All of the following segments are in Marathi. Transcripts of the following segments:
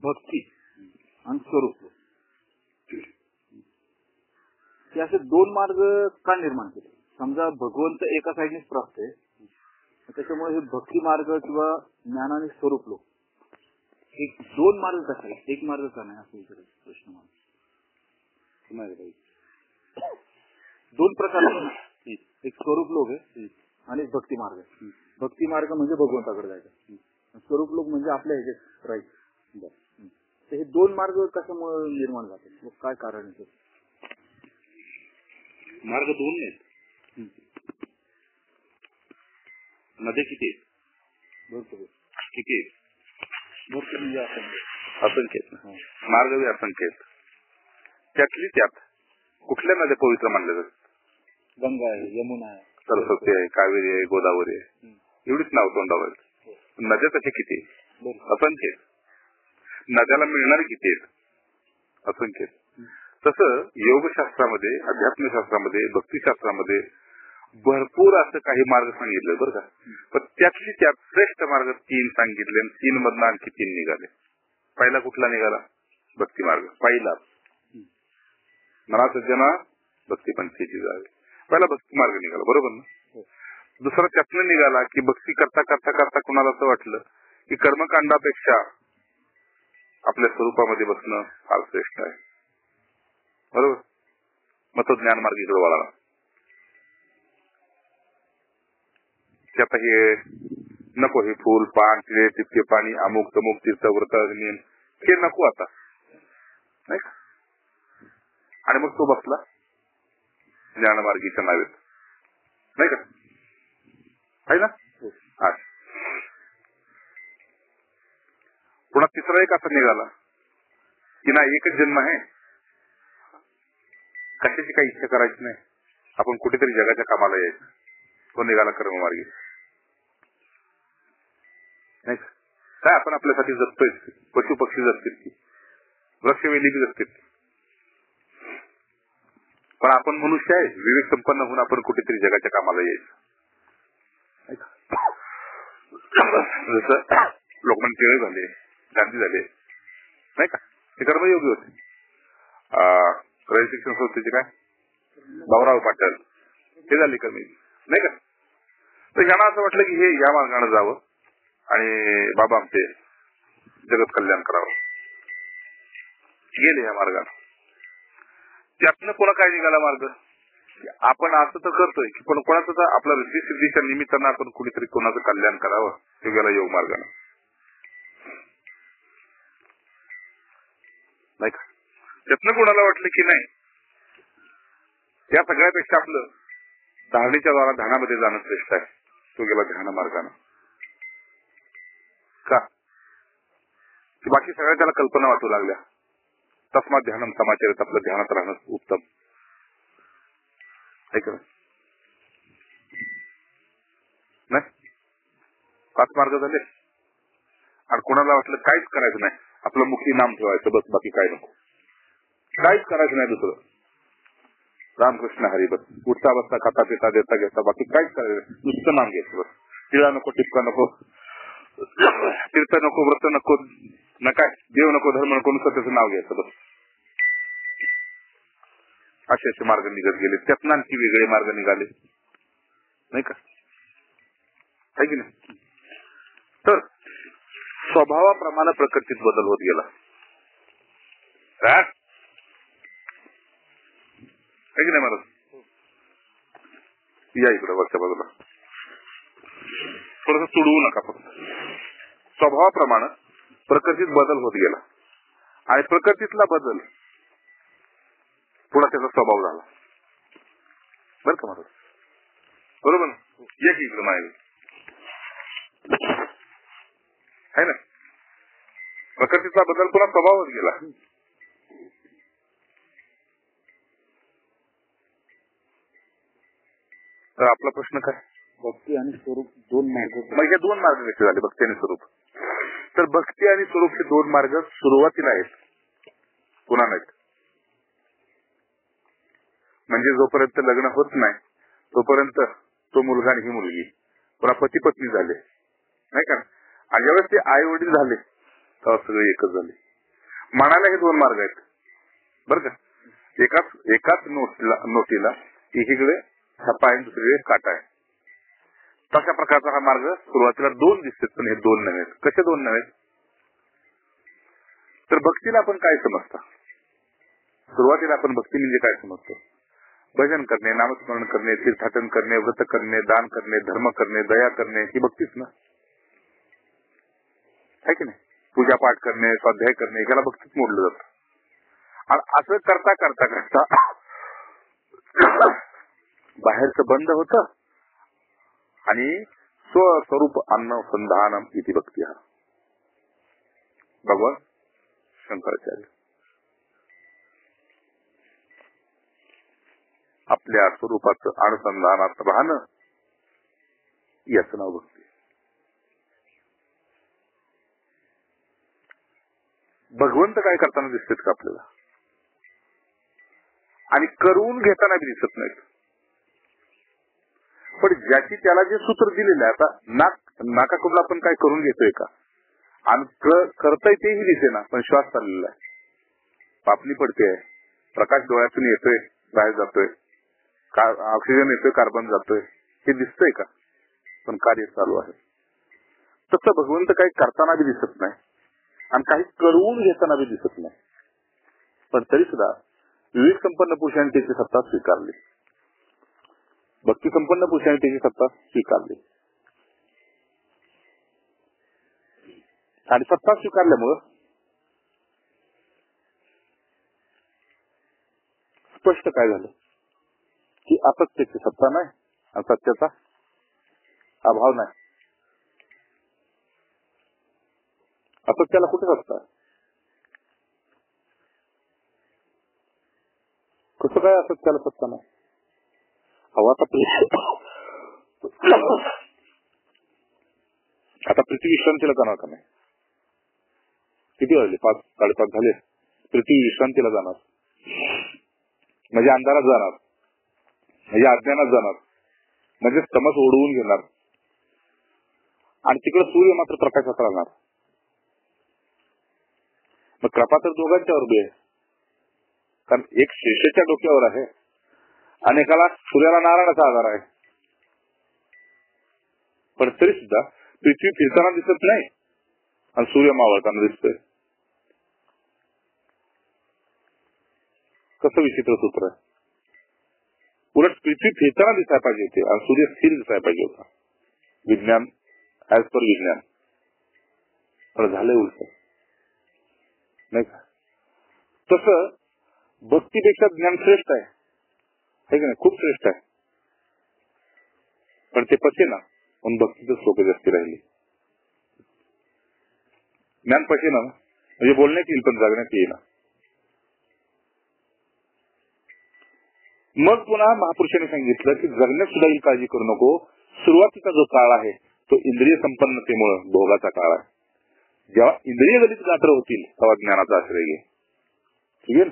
भक्ती आणि स्वरूप हे असे दोन मार्ग का निर्माण केले? समजा भगवंत एका साईडनेच प्राप्त आहे, त्याच्यामुळे हे भक्ती मार्ग किंवा ज्ञान आणि स्वरूप लोक हे दोन मार्ग कसे एक मार्ग का नाही असं विचारायचं प्रश्न मला. दोन प्रकार एक स्वरूप लोक आहे आणि भक्ती मार्ग आहे. भक्ती मार्ग म्हणजे भगवंताकडे जायचं, स्वरूप लोक म्हणजे आपल्या ह्याच्यात राहायचं. तर हे दोन मार्ग कशामुळे निर्माण झाले? काय कारण आहे? मार्ग दोन आहेत. नद्या किती आहेत? भरपूर. किती आहेत? भरपूर म्हणजे असंख्य आहेत. मार्ग बी असंख्य आहेत. त्यातली त्यात कुठल्या नद्या पवित्र मानल्या जातात? गंगा आहे, यमुना आहे, सरस्वती आहे, कावेरी आहे, गोदावरी आहे, एवढीच नाव तोंडावर आहेत. नद्या तशा किती? असंख्य आहेत. नद्याला मिळणारे किती आहेत? असंख्य आहेत. तसं योगशास्त्रामध्ये, अध्यात्मशास्त्रामध्ये, भक्तिशास्त्रामध्ये भरपूर असं काही मार्ग सांगितले बरं का. पण त्यातली त्यात श्रेष्ठ मार्ग 3 सांगितले आणि 3 मधनं आणखी 3 निघाले. पहिला कुठला निघाला? भक्ती मार्ग. पहिला मला सज्जना भक्ती पंथीची जावे, पहिला भक्ती मार्ग निघाला, बरोबर ना. दुसरा त्यातनं निघाला की भक्ती करता करता करता कुणाला असं वाटलं की कर्मकांडापेक्षा आपल्या स्वरूपामध्ये बसणं फार श्रेष्ठ आहे, बरोबर. मग तो ज्ञान मार्गीकडे वळाला. आता हे नको, हे फुल पान तिळे तितके पाणी अमुक तमुक तीर्थ व्रत नियम हे नको आता, नाही का. आणि मग तो बसला ज्ञानमार्गीच्या नावेत, नाही का, आहे ना. पुन्हा तिसरा एक असा निघाला की नाही, एकच जन्म आहे, कशाची काही इच्छा करायची नाही, आपण कुठेतरी जगाच्या कामाला यायचं. तो निघाला कर्ममार्गी, नाही का. काय आपण आपल्यासाठी जगतोय, पशु पक्षी जगतील की, वृक्ष वेली बी जगतील, पण आपण मनुष्य आहे, विवेक संपन्न होऊन आपण कुठेतरी जगाच्या कामाला यायचं. जसं लोकमान्य टिळक झाले, गांधी झाले, नाही का, ते कर्मयोगी होते. रयत शिक्षण संस्थेचे काय भाऊराव पाटील हे झाले कर्मयोगी, नाही का. तर यांना असं वाटलं की हे या मार्गाने जावं आणि बाबा आमचे जगत कल्याण करावं, गेले या मार्गाने. त्यातनं कोणा काय निघाला मार्ग? आपण असं तर करतोय की पण कोणाचं तर आपल्या ऋषी सिद्धीच्या निमित्तानं आपण कुणीतरी कोणाचं कल्याण करावं, ते गेला योग मार्गाने, नाही का. त्यातनं कोणाला वाटलं की नाही, या सगळ्यापेक्षा आपलं धारणेच्या द्वारा ध्यानामध्ये जाणं श्रेष्ठ आहे, तो गेला ध्यान मार्गाने. का? बाकी सगळ्या त्याला कल्पना वाटू लागल्या. तस्मात ध्यानम समाचारित, आपलं ध्यानात राहणं उत्तम, ऐकलं नाही. 5 मार्ग झाले आणि कोणाला वाटलं काहीच करायचं नाही, आपलं मुखी नाम ठेवायचं बस, बाकी काय नको, काहीच करायचं नाही दुसरं, रामकृष्ण हरी बस, उठता बसता खाता पिता देता घेता बाकी काहीच करायचं, नुसतं नाम घ्यायचं बस. टिळा नको, टिपका नको, तीर्थ नको, व्रत नको, न काय देव नको, धर्म नको, नुसतं त्याचं नाव घ्यायचं बस. असे असे मार्ग निघत गेले. त्यातनं आणखी वेगळे मार्ग निघाले, नाही का, आहे की नाही. तर स्वभावाप्रमाणे प्रकृतीत बदल होत गेला, आहे की नाही महाराज. या इकडे वरच्या बाजूला थोडस तुडवू नका, फक्त स्वभावाप्रमाणे प्रकृतीत बदल होत गेला आणि प्रकृतीतला बदल पुन्हा त्याचा स्वभाव झाला, बरं का महाराज, बरोबर ना. या की इकडे माहिती आहे ना, प्रकृतीचा बदल पुन्हा स्वभावच गेला. तर आपला प्रश्न काय? भक्ती आणि स्वरूप दोन मार्ग. मग हे 2 मार्ग कसे झाले, भक्ती आणि स्वरूप? तर भक्ती आणि स्वरूप हे 2 मार्ग सुरुवातीला आहेत, पुन्हा नाहीत. म्हणजे जोपर्यंत लग्न होत नाही तोपर्यंत तो मुलगा आणि ही मुलगी पुन्हा पती पत्नी झाले, नाही का. आणि ज्यावेळेस ते आई वडील झाले तेव्हा सगळे एकच झाले. म्हणायला हे दोन मार्ग आहेत बरं का. एकाच नोटीला एकीकडे छापा आहे दुसरीकडे काटा आहे. तशा प्रकारचा हा मार्ग सुरुवातीला दोन दिसतात पण हे दोन नव्हे. कसे दोन नव्हे तर भक्तीला आपण काय समजता. सुरुवातीला आपण भक्ती म्हणजे काय समजतो. भजन करणे, नामस्मरण करणे, तीर्थाटन करणे, व्रत करणे, दान करणे, धर्म करणे, दया करणे ही भक्तीच ना आहे की नाही. पूजा पाठ करणे, स्वाध्याय करणे याला भक्तीच मोडलं जातं. आणि असं करता करता करता बाहेरचं बंद होतं आणि स्वस्वरूप अन्नसंधानम इति भक्ती. हा भगवान शंकराचार्य आपल्या स्वरूपाचं अनुसंधानात राहणं याचं नाव भक्ती. भगवंत काय करताना दिसतात का आपल्याला आणि करून घेताना बी दिसत नाहीत. पण ज्याची त्याला जे सूत्र दिलेलं आहे, आता नाकाकडून आपण काय करून घेतोय का आणि करताय तेही दिसे ना, पण श्वास चाललेला आहे, पापणी पडते, प्रकाश डोळ्यातून येतोय बाहेर जातोय, ऑक्सिजन येतोय कार्बन जातोय, हे दिसतंय का, पण कार्य चालू आहे. तसं भगवंत काही करताना बी दिसत नाही आणि काही करून घेताना बी दिसत नाही. पण तरी सुद्धा विवेक संपन्न पुरुषांनी त्याची सत्ता स्वीकारली, भक्ती संपन्न पुरुषांनी त्याची सत्ता स्वीकारली. आणि सत्ता स्वीकारल्यामुळं स्पष्ट काय झालं की असत्याची सत्ता नाही आणि सत्याचा अभाव नाही. असत्याला कुठे सत्ता आहे? कसं काय असत्याला सत्ता नाही? आता पृथ्वी विश्रांतीला जाणार का नाही? किती वाजले? 5-5:30 झाले. पृथ्वी विश्रांतीला जाणार म्हणजे अंधारात जाणार, म्हणजे अज्ञानात जाणार, म्हणजे तमस ओढवून घेणार आणि तिकडे सूर्य मात्र प्रकाशात राहणार. मग कृपा तर दोघांच्यावर बी आहे, कारण एक शेषाच्या डोक्यावर आहे, अनेकाला सूर्याला नारायणाचा आधार आहे. पण तरी सुद्धा पृथ्वी फिरताना दिसत नाही आणि सूर्य मावळताना दिसतोय. कसं विचित्र सूत्र आहे. उलट पृथ्वी फिरताना दिसायला पाहिजे होते आणि सूर्य स्थिर दिसायला पाहिजे होता. विज्ञान ऍज पर विज्ञान, पण झालंय उलट नाही का. तसं भक्तीपेक्षा ज्ञान श्रेष्ठ आहे का नाही? खूप श्रेष्ठ आहे. पण ते पचे ना म्हणून भक्तीच सोपे जास्ती राहिली. ज्ञान पचे ना म्हणजे बोलण्यात येईल पण जगण्यात येईल. मग पुन्हा महापुरुषांनी सांगितलं की जगण्यात सुद्धा ही काळजी करू नको. सुरुवातीचा जो काळ आहे तो इंद्रिय संपन्नतेमुळे भोगाचा काळ आहे. जेव्हा इंद्रिय गलित गात्र होतील तेव्हा ज्ञानाचा आश्रय घे. ठीक आहे.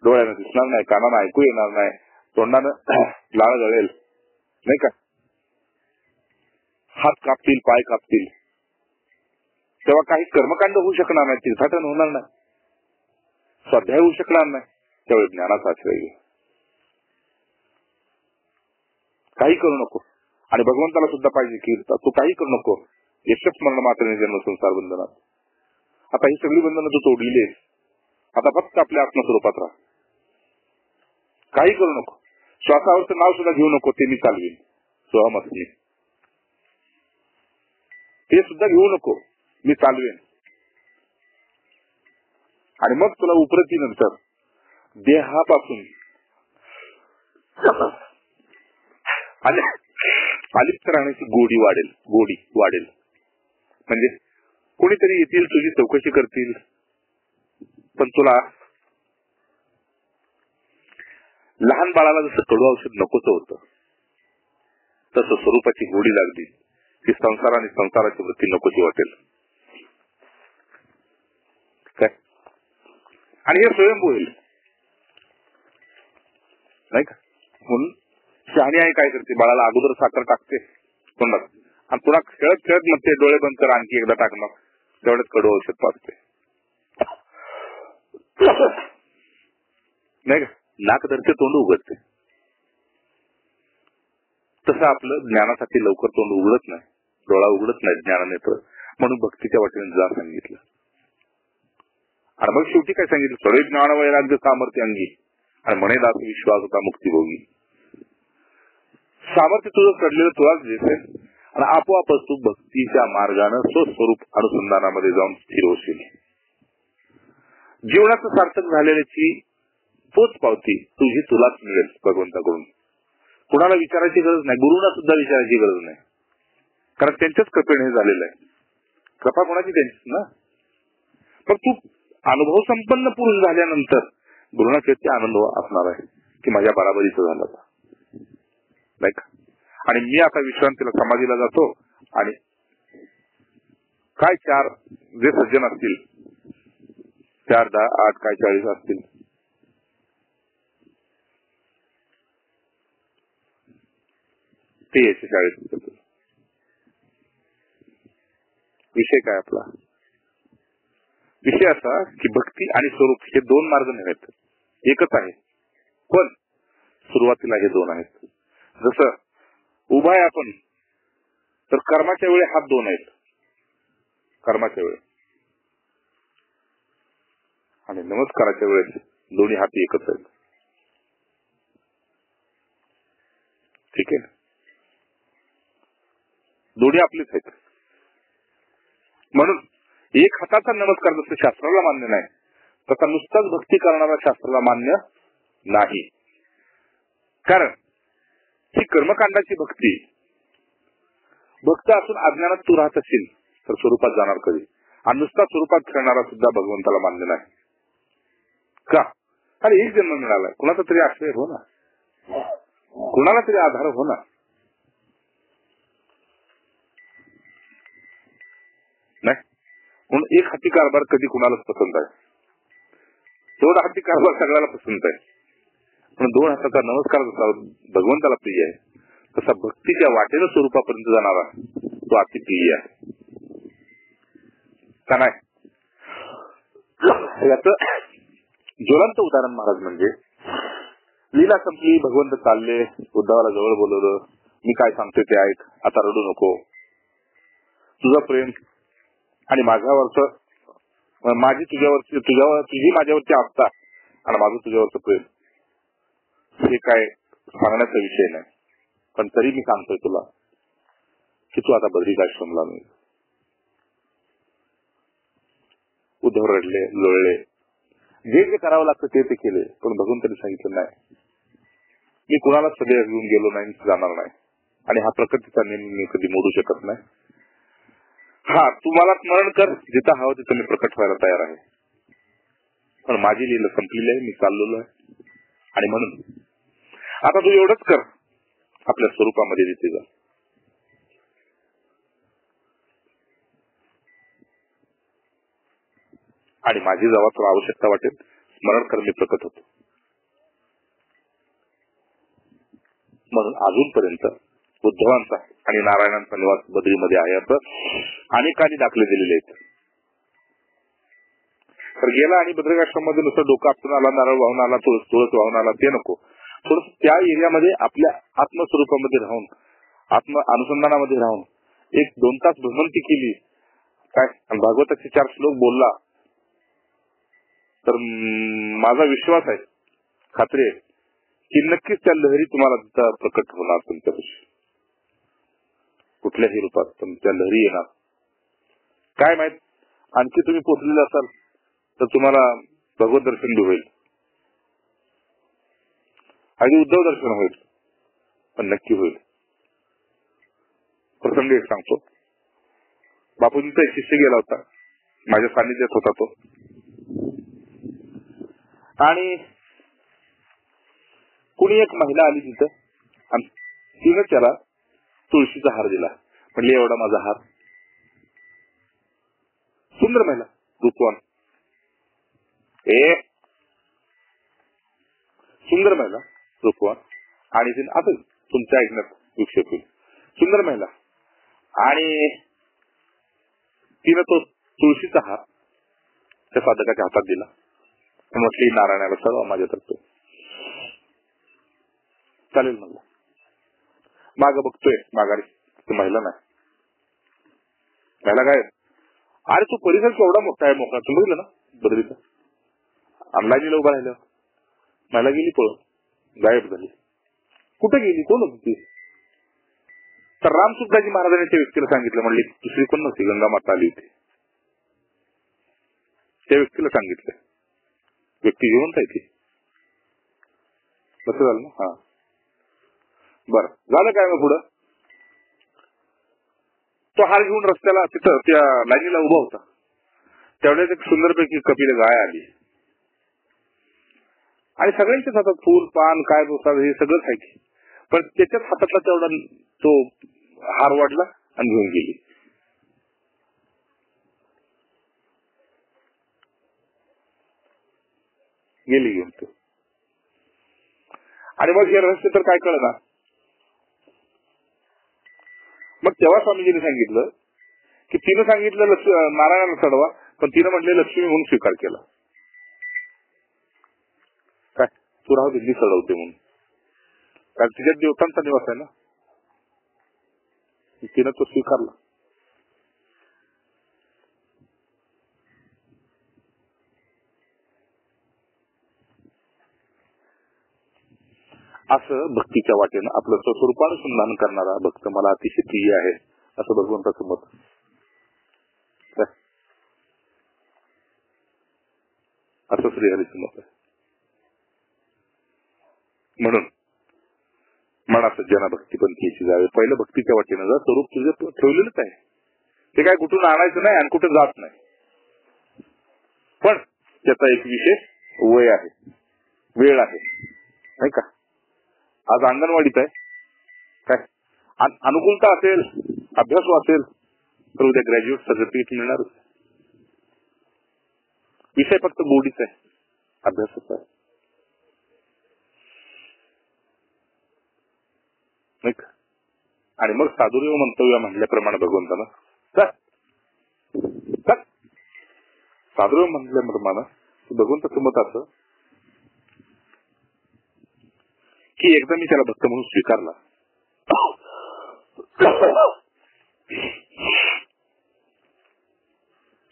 डोळ्यानं दिसणार नाही, कानानं ऐकू येणार नाही, तोंडानं लाळ गळेल नाही का, हात कापतील, पाय कापतील, तेव्हा काही कर्मकांड होऊ शकणार नाही, तीर्थाटन होणार नाही, स्वाध्याय होऊ शकणार नाही. त्यावेळी ज्ञानाचा आश्रय घे. काही करू नको. आणि भगवंताला सुद्धा पाहिजे की तू काही करू नको, यशस्वी मरण मात्र जन्म संसार बंधनात. आता ही सगळी बंधनं तू तोडलेली आहेस, आता फक्त आपल्या आत्मस्वरूपात राहा. काही करू नको. श्वासावरचं नाव सुद्धा घेऊ नको, ते मी चालवीन, सोहमस्मी, ते सुद्धा घेऊ नको, मी चालवेन. आणि मग तुला उपरतीनंतर देहापासून अलिप्त राहण्याची गोडी वाढेल. म्हणजे कोणीतरी येतील, तुझी चौकशी करतील, पण तुला लहान बाळाला जसं कडू औषध नकोच होतं तसं स्वरूपाची गोडी लागली की संसार आणि संसाराची वृत्ती नकोची वाटेल काय. आणि हे स्वयंभू होईल नाही का. म्हणून शहाणी आई काय करते, बाळाला अगोदर साखर टाकते तोंडात आणि पुन्हा खेळत खेळत म्हणते डोळे बंद कर, आणखी एकदा टाकणार, तेवढ्यात कडू औषध पाजते. नाही का, नाक धरते तोंड उघडते. तसं आपलं ज्ञानासाठी लवकर तोंड उघडत नाही, डोळा उघडत नाही ज्ञानानेत्र, म्हणून भक्तीच्या वाटेने जा सांगितलं. आणि मग शेवटी काय सांगितलं, सगळे ज्ञान वैराग्य सामर्थ्य अंगी आणि म्हणे दास विश्वास होता मुक्तीभोगी. सामर्थ्य तुझं चढलेलं तुलाच दिसेल आणि आपोआपच तू भक्तीच्या मार्गानं स्वस्वरूप अनुसंधानामध्ये जाऊन स्थिर होशील. जीवनाचं सार्थक झालेल्याची पोच पावती तुझी तुलाच मिळेल भगवंताकडून. कुणाला विचारायची गरज नाही, गुरुना सुद्धा विचारायची गरज नाही, कारण त्यांच्याच कृपेने हे झालेलं आहे. कृपा कोणाची? त्यांची ना. पण तू अनुभव संपन्न पुरुष झाल्यानंतर गुरुना किती आनंद असणार आहे की माझ्या बराबरीचं झालं नाही का. आणि मी आता विश्रांतीला समाधीला जातो आणि काय 4 जे सज्जन असतील, 4, 10, 8 काय 40 असतील, ते याचे शाळेत. विषय काय आपला? विषय असा की भक्ती आणि स्वरूप हे 2 मार्ग नाहीत, एकच आहे. पण सुरुवातीला हे 2 आहेत. जसं उभा आहे आपण, तर कर्माच्या वेळी हात 2 आहेत, कर्माच्या वेळी, आणि नमस्काराच्या वेळेस दोन्ही हात एकच आहेत. ठीक आहे, दोन्ही आपलेच आहेत. म्हणून एक हाताचा नमस्कार जसं शास्त्राला मान्य नाही, तसा नुसताच भक्ती करणारा शास्त्राला मान्य नाही. कारण ही कर्मकांडाची भक्ती, भक्त असून अज्ञानात तू राहत असेल तर स्वरूपात जाणार कधी, आणि नुसता स्वरूपात खेळणारा सुद्धा भगवंताला मान्य नाही. का? अरे एक जन्म मिळालाय, कुणाचा तरी आश्रय हो ना, कुणाला तरी आधार हो ना. नाही, म्हणून एक हाती कारभार कधी कुणालाच पसंत आहे, 2 हाती कारभार सगळ्याला पसंत आहे. पण 2 हाताचा नमस्कार जसा भगवंताला प्रिय आहे, तसा भक्तीच्या वाटेनं स्वरूपापर्यंत जाणारा तो अतिप्रिय आहे का नाही. याच ज्वलंत उदाहरण महाराज म्हणजे, लीला संपली, भगवंत चालले, उद्धवाला जवळ बोलवलं, मी काय सांगते ते ऐक, आता रडू नको, तुझं प्रेम आणि माझ्यावरच, माझी तुझी माझ्यावरची आस्था आणि माझं तुझ्यावरचं प्रेम हे काय सांगण्याचा विषय नाही. पण तरी मी सांगतोय तुला की तू आता बद्रिकाश्रमला नाही. उद्धव रडले, लोळले, जे जे करावं लागतं ते केले, पण भगवंतांनी सांगितलं नाही, मी कुणाला सदैव घेऊन गेलो नाही, जाणार नाही, आणि हा प्रकृतीचा नियम मी कधी मोडू शकत नाही. हा, तू मला स्मरण कर, जिथं हवं तिथं मी प्रकट व्हायला तयार आहे, पण माझी लीला संपलेली आहे, मी चाललेलो आहे. आणि म्हणून आता तू एवढंच कर, आपल्या स्वरूपामध्ये तिथे जा. आणि माझी जेव्हा तुला आवश्यकता वाटेल स्मरण कर, मी प्रकट होतो. म्हणून अजूनपर्यंत उद्धवांचा आणि नारायणांचा निवास बद्रीमध्ये आहे असं अनेकांनी दाखले दिलेले आहेत. तर गेला आणि बद्रिकाश्रम मध्ये नुसतं डोकं आपटून आला, नारळ वाहून आला, तुळस वाहून आला, ते नको. थोडस त्या एरियामध्ये आपल्या आत्मस्वरूपामध्ये राहून, आत्म अनुसंधानामध्ये राहून 1-2 तास भ्रमंती केली काय, भागवताचे 4 श्लोक बोलला, तर माझा विश्वास आहे, खात्री आहे की नक्कीच त्या लहरी तुम्हाला प्रकट होणार तुमच्यापाशी, कुठल्याही रूपात तुमच्या लहरी येणार. काय माहित, आणखी तुम्ही पोचलेले असाल तर तुम्हाला भगवत दर्शन बी होईल, आणि उद्धव दर्शन होईल, पण नक्की होईल. प्रसंग एक सांगतो. बापूजींचा एक शिष्य गेला होता, माझ्या सान्निध्यात होता तो, आणि कुणी एक महिला आली तिथं आणि तिनं त्याला तुळशीचा हार दिला. म्हणले एवढा माझा हार. सुंदर महिला, रूपवान, सुंदर महिला, रूपवान, आणि तिने आता तुमच्या ऐकण्यात विक्षेप होईल, सुंदर महिला, आणि तिनं तो तुळशीचा हार त्या साधकाच्या हातात दिला म्हटली नारायणाला चढवा माझ्यातर्फे. चालेल म्हणलं. माग बघतोय माघारी महिला नाही. महिला काय, अरे तू परिसर केवढा मोठा आहे मोकळा, तुम्ही बघितलं ना बदरीचा. लाईनीला उभा राहिलं, महिला गेली पळून, गायब झाली. कुठे गेली, कोण होती ती? तर रामसुद्धाजी महाराजांनी त्या व्यक्तीला सांगितलं, म्हणले दुसरी कोण नव्हती, गंगा माता आली होती. त्या व्यक्तीला सांगितलं, व्यक्ती जिवंत आहे ती. कसं झालं ना. हा बरं झालं काय मग पुढं. तो हार घेऊन रस्त्याला तिथं त्या लाईनीला उभा होता. तेवढ्याच एक सुंदरपैकी कपिल गाय आली आणि सगळ्यांच्याच हातात फूल पान काय प्रसाद हे सगळंच आहे की, पण त्याच्याच हातातला तेवढा तो हार वाढला आणि घेऊन गेली. गेली घेऊन तो. आणि मग हे रहस्य तर काय कळलं ना. मग तेव्हा स्वामीजीने सांगितलं की तिनं सांगितलं नारायणाला चढवा, पण तिनं म्हटलं लक्ष्मी म्हणून स्वीकार केला. काय तू राहू दिल्ली चढवते म्हणून, कारण तिच्या देवतांचा निवास आहे ना. तिनं तो स्वीकारला. असं भक्तीच्या वाटेनं आपलं स्वस्वरूपानुसंधान करणारा भक्त मला अतिशय प्रिय आहे, असं भगवंताचं मत. असं श्रीहरीचं मत आहे. म्हणून म्हणा सज्जना भक्तीपंथीची जावे, पहिलं भक्तीच्या वाटेनं जा. स्वरूप तुझं ठेवलेलंच आहे, ते काय कुठून आणायचं नाही आणि कुठे जात नाही. पण त्याचा एक विशेष वय आहे, वेळ आहे, नाही का. आज अंगणवाडीत आहे, काय अनुकूलता असेल, अभ्यास असेल तर उद्या ग्रॅज्युएट सर्टिफिकेट मिळणारच. विषय फक्त बोर्डीचा आहे, अभ्यासाचा आहे, नाही का. आणि मग साधुर्य मंतव्य म्हटल्याप्रमाणे भगवंतानं साधुर्य म्हटल्याप्रमाणे भगवंताचं मत असं की एकदा मी त्याला भक्त म्हणून स्वीकारला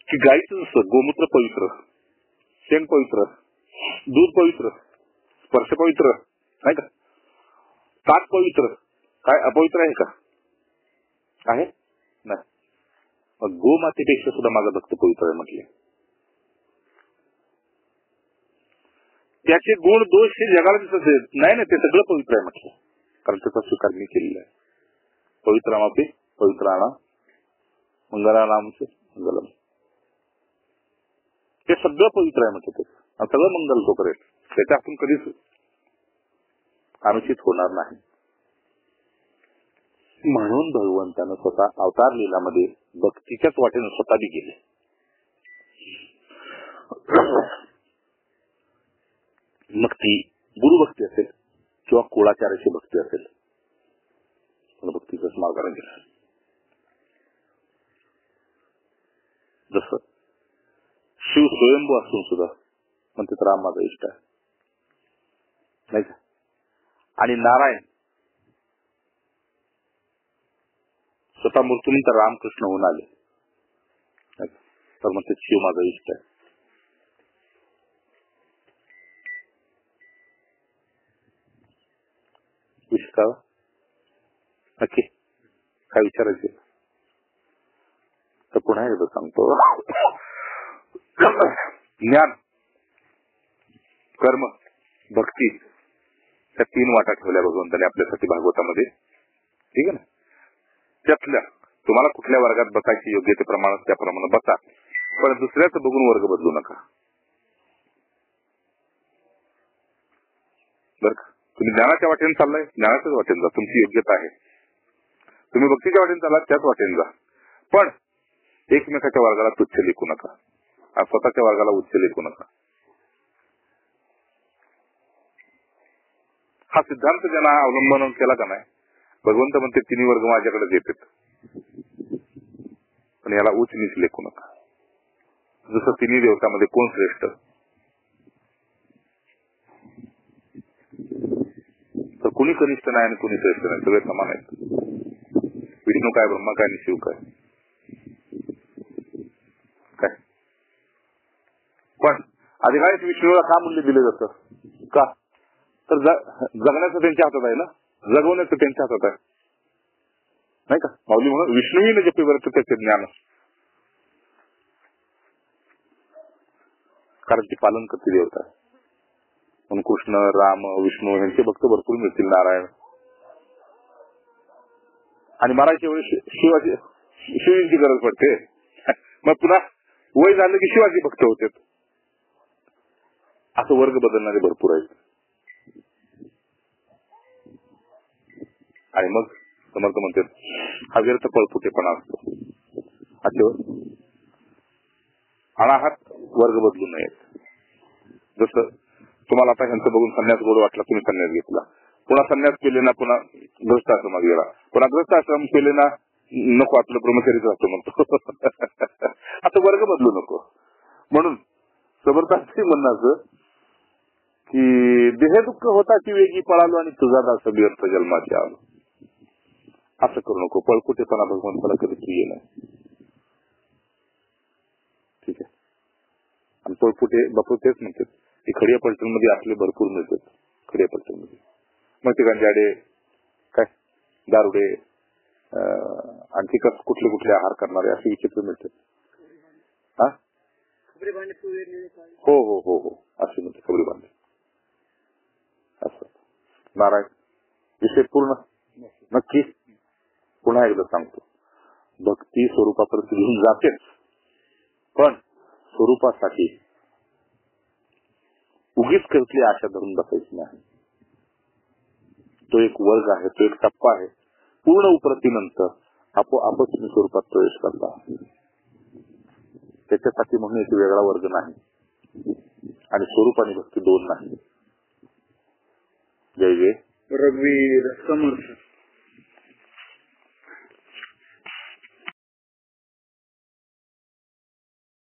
की गाईचं जसं गोमूत्र पवित्र, शेण पवित्र, दूध पवित्र, स्पर्श पवित्र, नाही का. ताक पवित्र, काय अपवित्र आहे का? आहे नाही. मग गोमातेपेक्षा सुद्धा माझा भक्त पवित्र आहे म्हटले. त्याचे गुण दोष हे जगाला दिसत नाही ना, ते सगळं पवित्र आहे म्हटलं, कारण त्याचा स्वीकार मी केलेला आहे. पवित्र मापे पवित्र आणा मंगला नाम मंगलम, ते सगळं पवित्र आहे म्हटलं. ते सगळं मंगल तो करेल, त्याच्या आपण कधीच अनुचित होणार नाही. म्हणून भगवंतानं स्वतः अवतार लीलामध्ये भक्तीच्याच वाटेनं स्वतः बी गेले. मग ती गुरुभक्ती असेल किंवा कुळाचाराची भक्ती असेल, भक्तीचाच मार्गाने गेला. जसं शिव स्वयंभू असून सुद्धा म्हणते राम माझा इष्ट आहे, नाही का. आणि नारायण स्वतः मूर्तीनंतर रामकृष्ण होऊन आले, तर म्हणते शिव माझा इष्ट आहे. विचारावं नक्की काय विचारायचे तर पुन्हा एकदा सांगतो. ज्ञान, कर्म, भक्ती त्या 3 वाटा ठेवल्या भगवंताने आपल्यासाठी भागवतामध्ये, ठीक आहे ना. त्यातल्या तुम्हाला कुठल्या वर्गात बसायची योग्यतेप्रमाणे त्याप्रमाणे बसा, पण दुसऱ्याच बघून वर्ग बदलू नका, बर का. तुम्ही ज्ञानाच्या वाटेने चाललाय, ज्ञानाच्याच वाटेने जा, तुमची योग्यता आहे. तुम्ही भक्तीच्या वाटेने चालला, त्याच वाटेने जा, पण एकमेकाच्या वर्गाला तुच्छ लेखू नका, स्वतःच्या वर्गाला उच्च लेखू नका. हा सिद्धांत ज्यांना अवलंबन केला का नाही, भगवंत म्हणते 3 वर्ग माझ्याकडे येतात, पण याला उच्च नीच लेखू नका. जसं 3 देवतांमध्ये कोण श्रेष्ठ, कोणी कनिष्ठ नाही आणि कोणी श्रेष्ठ नाही, सगळे समान आहेत. विष्णू काय, ब्रह्मा काय आणि शिव काय. काय पण अधिकाधिक विष्णूला का मूल्य दिलं जातं? का तर जगण्याचं त्यांच्या हातात आहे ना, जगवण्याचं त्यांच्या हातात आहे नाही का. माऊली म्हणून विष्णूही जपे बरं त्याचे ज्ञान, कारण ती पालन करते देवता. म्हणून कृष्ण, राम, विष्णू यांचे भक्त भरपूर मिळतील, नारायण. आणि मारायच्या वेळी शिवाची गरज पडते. मग पुन्हा वय झालं की शिवाजी भक्त होते. असं वर्ग बदलणारे भरपूर आहेत. आणि मग समर्थ म्हणतात हा व्यर्थ पळपुटेपणा असतो. असे अनाहत वर्ग बदलू नयेत. जसं तुम्हाला आता ह्यांचं बघून संन्यास गोड वाटला, तुम्ही संन्यास घेतला, पुन्हा संन्यास केले ना, पुन्हा ग्रस्त आश्रमात गेला, पुन्हा ग्रस्त आश्रम केले ना, नको आपलं ब्रह्मचारीच असतो म्हणतो. आता वर्ग बदलू नको. म्हणून समर्थांचे म्हणणं असं की देह दुःख होता की वेगी पळालो आणि तुझा दास व्यर्थ जन्माचे आलो. असं करू नको. पळकुटेपणा भगवंताला कधी प्रिय नाही. ठीक आहे. आणि पळकुटे बापू तेच म्हणतात की खडिया पलटण मध्ये आपले भरपूर मिळतात. खडिया पलटण मध्ये मग ते गंजाडे काय, दारुडे, आणखी कुठले कुठले आहार करणारे असे विचित्र मिळतात. हा हो हो हो हो असे म्हणते खबरी बांधे. असं नारायण विषय पूर्ण नक्की. पुन्हा एकदा सांगतो, भक्ती स्वरूपापर्यंत घेऊन जातेच, पण स्वरूपासाठी उगीच कसली आशा धरून बसायची नाही. तो एक वर्ग आहे, तो एक टप्पा आहे. पूर्ण उपरतीनंतर आपोआपच तुम्ही स्वरूपात प्रवेश करता. त्याच्यासाठी म्हणून एक वेगळा वर्ग नाही. आणि स्वरूप आणि भक्ती दोन नाही. जय जय रघुवीर समर्थ.